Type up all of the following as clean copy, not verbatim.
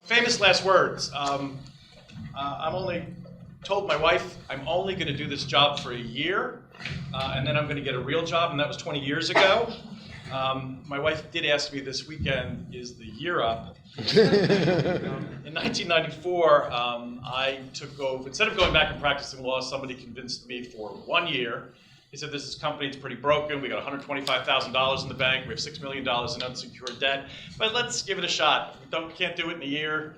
Famous last words. I'm only told my wife I'm only going to do this job for a year, and then I'm going to get a real job, and that was 20 years ago. My wife did ask me this weekend, is the year up? In 1994, I took over. Instead of going back and practicing law, somebody convinced me for 1 year. He said, this company, it's pretty broken. We got $125,000 in the bank. We have $6 million in unsecured debt. But let's give it a shot. We can't do it in a year.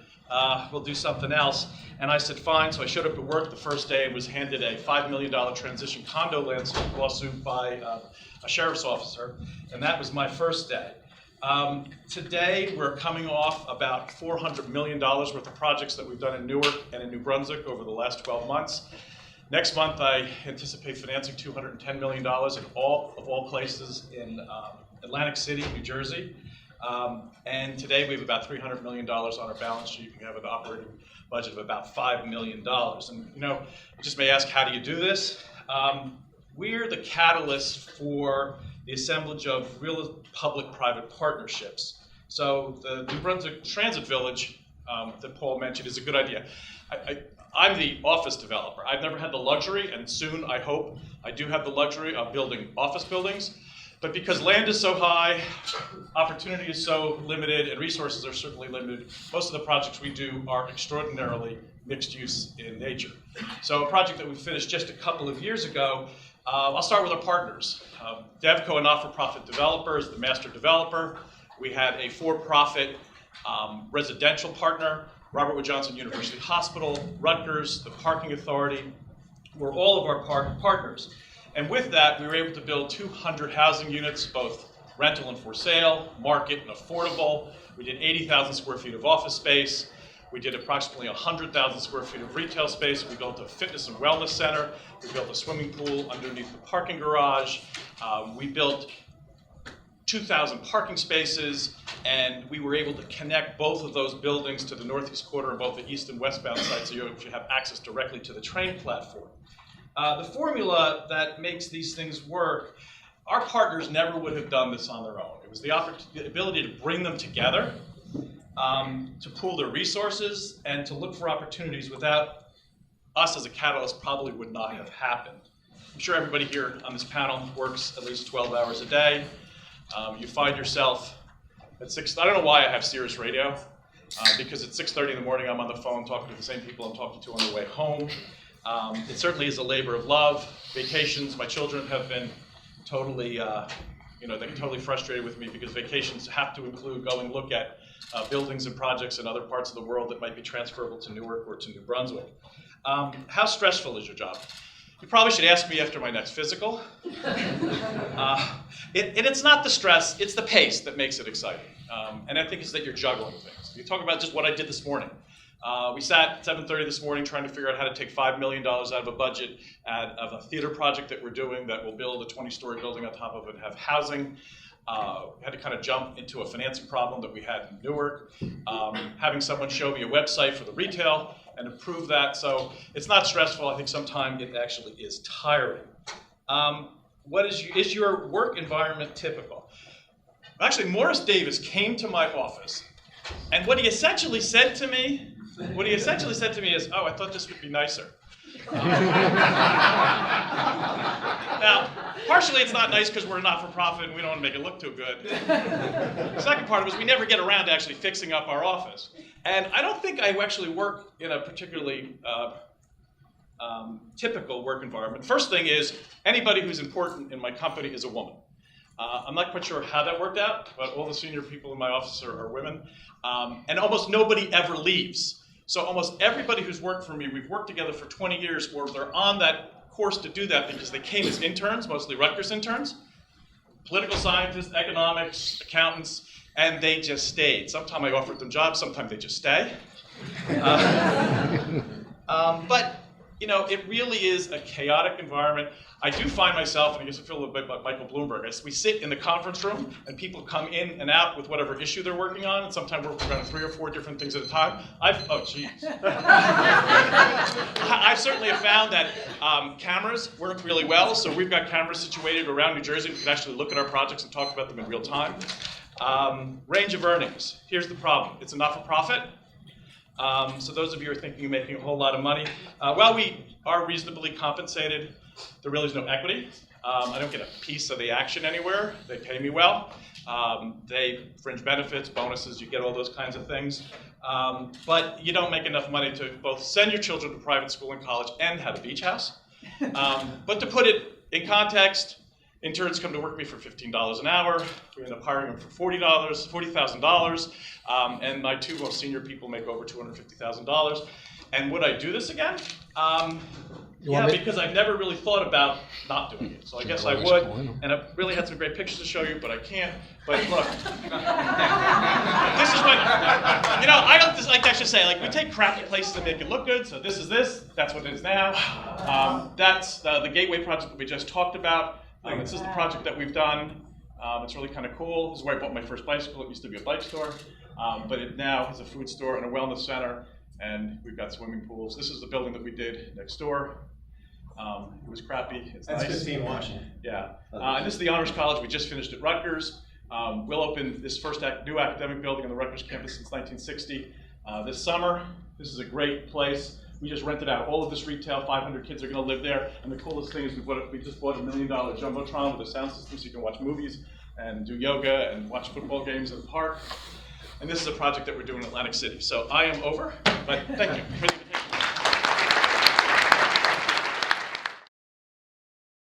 We'll do something else. And I said, fine. So I showed up at work the first day and was handed a $5 million transition condo lawsuit by a sheriff's officer. And that was my first day. Today, we're coming off about $400 million worth of projects that we've done in Newark and in New Brunswick over the last 12 months. Next month, I anticipate financing $210 million in all places in Atlantic City, New Jersey. And today, we have about $300 million on our balance sheet. We have an operating budget of about $5 million. And you just may ask, how do you do this? We're the catalyst for the assemblage of real public-private partnerships. So the New Brunswick Transit Village that Paul mentioned is a good idea. I'm the office developer. I've never had the luxury, and soon I hope I do have the luxury of building office buildings. But because land is so high, opportunity is so limited, and resources are certainly limited, most of the projects we do are extraordinarily mixed use in nature. So a project that we finished just a couple of years ago, I'll start with our partners. Devco, a not-for-profit developer, is the master developer. We had a for-profit residential partner, Robert Wood Johnson University Hospital, Rutgers, the Parking Authority, were all of our partners. And with that, we were able to build 200 housing units, both rental and for sale, market and affordable. We did 80,000 square feet of office space. We did approximately 100,000 square feet of retail space. We built a fitness and wellness center. We built a swimming pool underneath the parking garage. We built 2,000 parking spaces, and we were able to connect both of those buildings to the northeast quarter of both the east and westbound sides, so you should have access directly to the train platform. The formula that makes these things work, our partners never would have done this on their own. It was the ability to bring them together, to pool their resources, and to look for opportunities without us as a catalyst probably would not have happened. I'm sure everybody here on this panel works at least 12 hours a day. You find yourself at 6, I don't know why I have Sirius Radio, because at 6:30 in the morning I'm on the phone talking to the same people I'm talking to on the way home. It certainly is a labor of love. Vacations, my children have been totally, they're totally frustrated with me because vacations have to include going and look at buildings and projects in other parts of the world that might be transferable to Newark or to New Brunswick. How stressful is your job? You probably should ask me after my next physical. It's not the stress, it's the pace that makes it exciting. And I think it's that you're juggling things. You talk about just what I did this morning. We sat at 7:30 this morning trying to figure out how to take $5 million out of a budget of a theater project that we're doing that will build a 20-story building on top of it and have housing. We had to kind of jump into a financing problem that we had in Newark. Having someone show me a website for the retail and approve that. So it's not stressful. I think sometimes it actually is tiring. Is your work environment typical? Actually, Morris Davis came to my office, and what he essentially said to me is, oh, I thought this would be nicer. Now, partially it's not nice because we're a not-for-profit and we don't want to make it look too good. The second part of it is we never get around to actually fixing up our office. And I don't think I actually work in a particularly typical work environment. First thing is, anybody who's important in my company is a woman. I'm not quite sure how that worked out, but all the senior people in my office are women. And almost nobody ever leaves. So almost everybody who's worked for me, we've worked together for 20 years, or they're on that course to do that because they came as interns, mostly Rutgers interns, political scientists, economics, accountants, and they just stayed. Sometimes I offered them jobs, sometimes they just stay. But it really is a chaotic environment. I do find myself, and I guess I feel a little bit like Michael Bloomberg, as we sit in the conference room and people come in and out with whatever issue they're working on, and sometimes we're working on 3 or 4 different things at a time. I've certainly have found that cameras work really well, so we've got cameras situated around New Jersey. We can actually look at our projects and talk about them in real time. Range of earnings. Here's the problem. It's a not-for-profit. So those of you who are thinking of making a whole lot of money, while we are reasonably compensated, there really is no equity. I don't get a piece of the action anywhere. They pay me well. They fringe benefits, bonuses, you get all those kinds of things. But you don't make enough money to both send your children to private school and college and have a beach house. But to put it in context, interns come to work with me for $15 an hour. We end up hiring them for $40,000, and my two most senior people make over $250,000. And would I do this again? Yeah, because I've never really thought about not doing it. So I guess I would, and I really had some great pictures to show you, but I can't. But look, this is what, I don't just like to actually say, like, we take crappy places and make it look good. So this is this, that's what it is now. That's the Gateway project that we just talked about. This is the project that we've done. It's really kind of cool. This is where I bought my first bicycle. It used to be a bike store, but it now is a food store and a wellness center. And we've got swimming pools. This is the building that we did next door. It was crappy. It's That's nice. 15 Washington. Yeah. And this is the Honors College. We just finished at Rutgers. We'll open this first new academic building on the Rutgers campus since 1960 this summer. This is a great place. We just rented out all of this retail. 500 kids are going to live there. And the coolest thing is we just bought $1 million Jumbotron with a sound system so you can watch movies and do yoga and watch football games in the park. And this is a project that we're doing in Atlantic City. So I am over, but thank you.